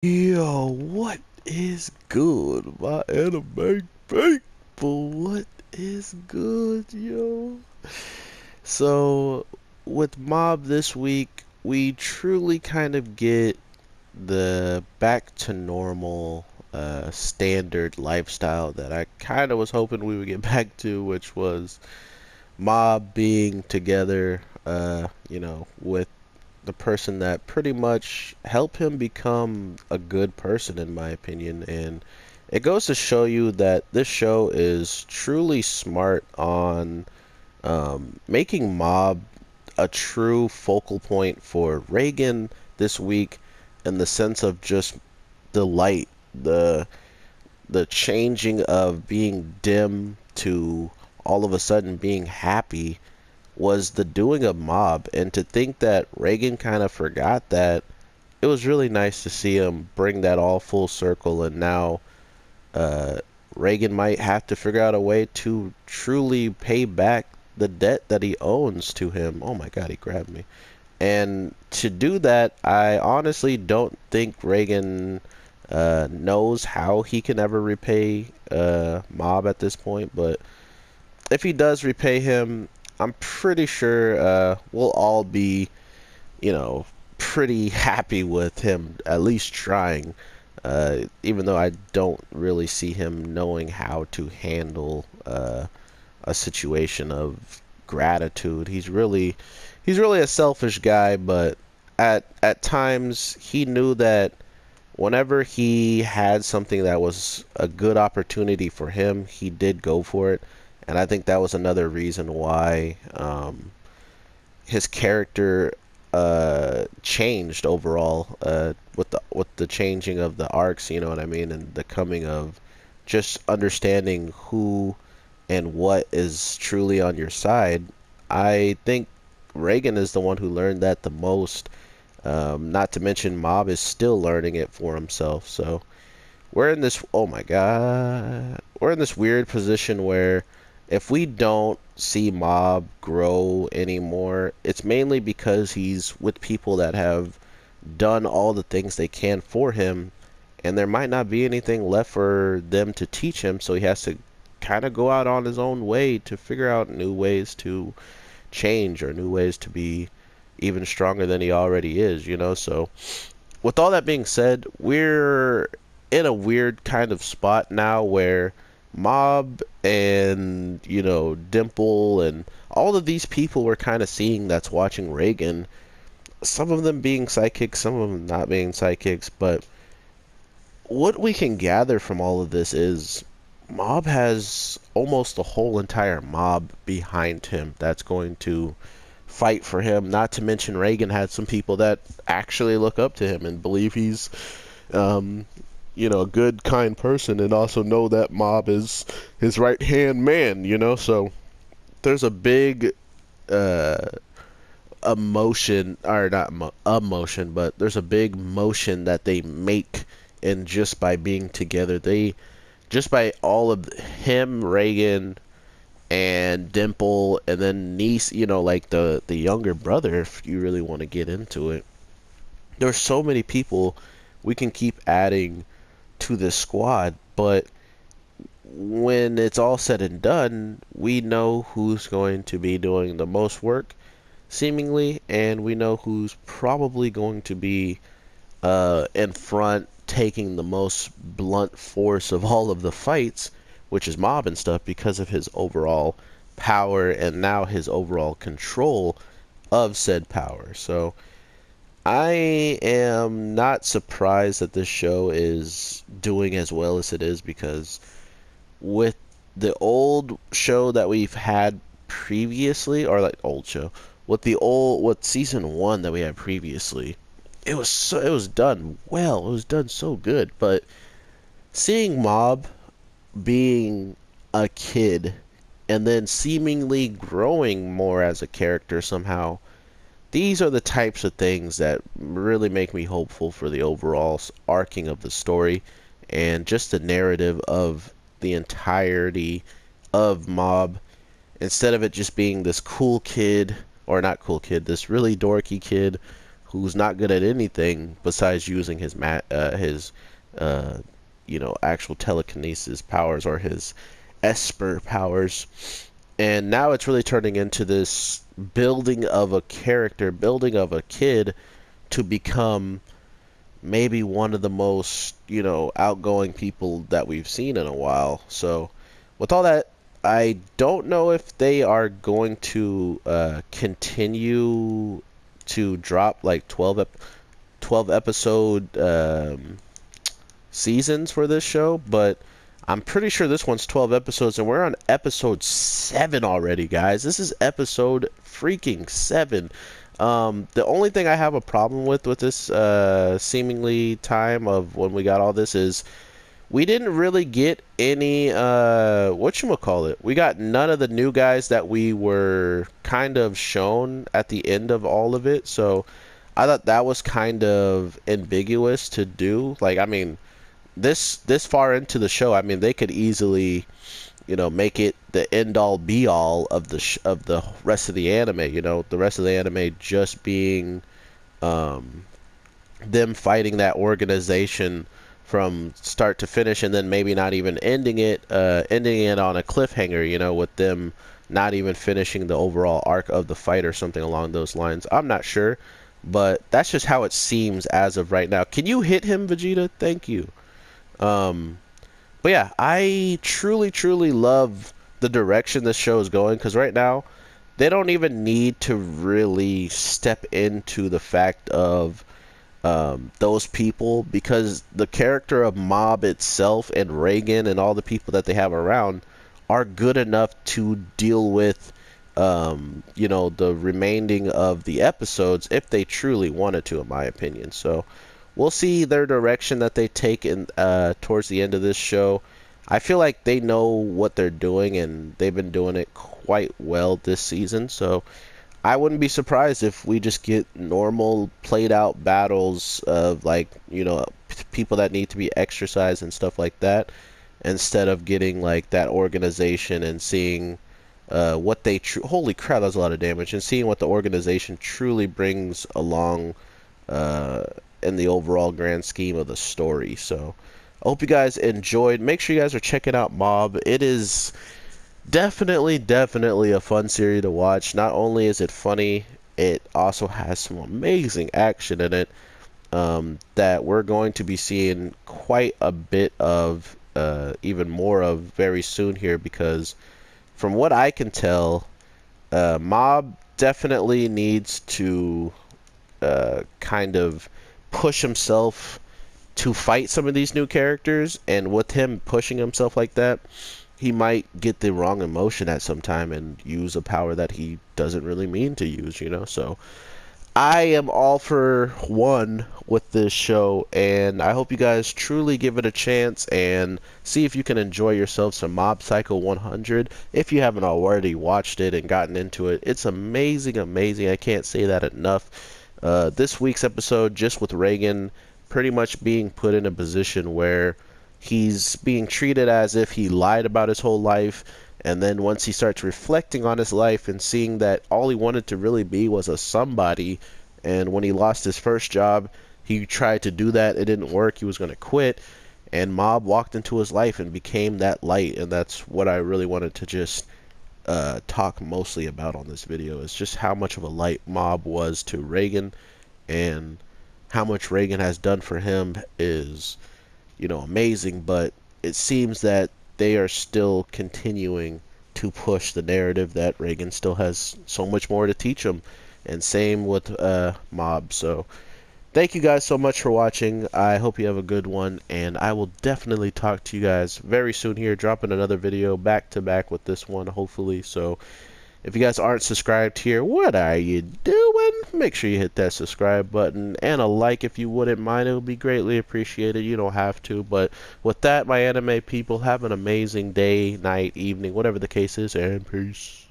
Yo, what is good, my anime people? What is good, yo? So, with Mob this week, we truly kind of get the back to normal, standard lifestyle that I kind of was hoping we would get back to, which was Mob being together, with the person that pretty much helped him become a good person, in my opinion. And it goes to show you that this show is truly smart on making Mob a true focal point for Reagan this week, in the sense of just the light, the changing of being dim to all of a sudden being happy was the doing of Mob. And to think that Reagan kind of forgot that, it was really nice to see him bring that all full circle. And now uh, Reagan might have to figure out a way to truly pay back the debt that he owns to him. Oh my God, he grabbed me. And to do that, I honestly don't think Reagan knows how he can ever repay Mob at this point. But if he does repay him, I'm pretty sure we'll all be, you know, pretty happy with him at least trying. Even though I don't really see him knowing how to handle a situation of gratitude. He's really a selfish guy, but at times he knew that whenever he had something that was a good opportunity for him, he did go for it. And I think that was another reason why his character changed overall, with the changing of the arcs, you know what I mean, and the coming of just understanding who and what is truly on your side. I think Reagan is the one who learned that the most. Not to mention, Mob is still learning it for himself. So we're in this, oh my God, we're in this weird position where if we don't see Mob grow anymore, it's mainly because he's with people that have done all the things they can for him, and there might not be anything left for them to teach him, so he has to kind of go out on his own way to figure out new ways to change, or new ways to be even stronger than he already is, you know? So, with all that being said, we're in a weird kind of spot now where Mob and, Dimple and all of these people we're kind of seeing that's watching Reagan, some of them being psychics, some of them not being psychics, but what we can gather from all of this is Mob has almost the whole entire mob behind him that's going to fight for him. Not to mention, Reagan had some people that actually look up to him and believe he's, um, a good, kind person, and also know that Mob is his right hand man. So there's a big uh, emotion, or not emotion, but there's a big motion that they make, and just by being together, just by all of him, Reagan, and Dimple, and then niece, like the younger brother, if you really want to get into it. There's so many people we can keep adding to this squad, but when it's all said and done, we know who's going to be doing the most work, seemingly, and we know who's probably going to be in front, taking the most blunt force of all of the fights, which is Mob and stuff, because of his overall power and now his overall control of said power. So I am not surprised that this show is doing as well as it is, because with the old show that we've had previously, or like old show, with season one that we had previously, it was done well. It was done so good. But seeing Mob being a kid and then seemingly growing more as a character somehow, these are the types of things that really make me hopeful for the overall arcing of the story, and just the narrative of the entirety of Mob, instead of it just being this cool kid, or not cool kid, this really dorky kid who's not good at anything besides using his uh, actual telekinesis powers or his Esper powers. And now it's really turning into this building of a character, building of a kid to become maybe one of the most, outgoing people that we've seen in a while. So, with all that, I don't know if they are going to continue to drop like 12 episode seasons for this show, but I'm pretty sure this one's 12 episodes, and we're on episode 7 already, guys. This is episode freaking 7. The only thing I have a problem with this seemingly time of when we got all this is we didn't really get any whatchamacallit. We got none of the new guys that we were kind of shown at the end of all of it. So I thought that was kind of ambiguous to do. Like, I mean, this far into the show, I mean, they could easily, make it the end all be all of of the rest of the anime. The rest of the anime just being them fighting that organization from start to finish, and then maybe not even ending it on a cliffhanger. With them not even finishing the overall arc of the fight or something along those lines. I'm not sure, but that's just how it seems as of right now. Can you hit him, Vegeta? Thank you. But yeah, I truly, truly love the direction this show is going, because right now, they don't even need to really step into the fact of those people, because the character of Mob itself and Reagan and all the people that they have around are good enough to deal with, the remaining of the episodes if they truly wanted to, in my opinion. So we'll see their direction that they take in towards the end of this show. I feel like they know what they're doing, and they've been doing it quite well this season. So I wouldn't be surprised if we just get normal played out battles of, like, people that need to be exercised and stuff like that, instead of getting like that organization and seeing what they holy crap, that's a lot of damage, and seeing what the organization truly brings along in the overall grand scheme of the story. So I hope you guys enjoyed. Make sure you guys are checking out Mob. It is definitely a fun series to watch. Not only is it funny, it also has some amazing action in it that we're going to be seeing quite a bit of, even more of very soon here, because from what I can tell, Mob definitely needs to kind of push himself to fight some of these new characters, and with him pushing himself like that, he might get the wrong emotion at some time and use a power that he doesn't really mean to use, So I am all for one with this show, and I hope you guys truly give it a chance and see if you can enjoy yourself some Mob Psycho 100 if you haven't already watched it and gotten into it. It's amazing. I can't say that enough. This week's episode, just with Reagan pretty much being put in a position where he's being treated as if he lied about his whole life, and then once he starts reflecting on his life and seeing that all he wanted to really be was a somebody, and when he lost his first job, he tried to do that, it didn't work, he was going to quit, and Mob walked into his life and became that light. And that's what I really wanted to just talk mostly about on this video, is just how much of a light Mob was to Reagan, and how much Reagan has done for him is, amazing. But it seems that they are still continuing to push the narrative that Reagan still has so much more to teach him, and same with Mob. So thank you guys so much for watching. I hope you have a good one, and I will definitely talk to you guys very soon here, dropping another video back to back with this one, hopefully. So if you guys aren't subscribed here, what are you doing? Make sure you hit that subscribe button, and a like if you wouldn't mind. It would be greatly appreciated. You don't have to, but with that, my anime people, have an amazing day, night, evening, whatever the case is, and peace.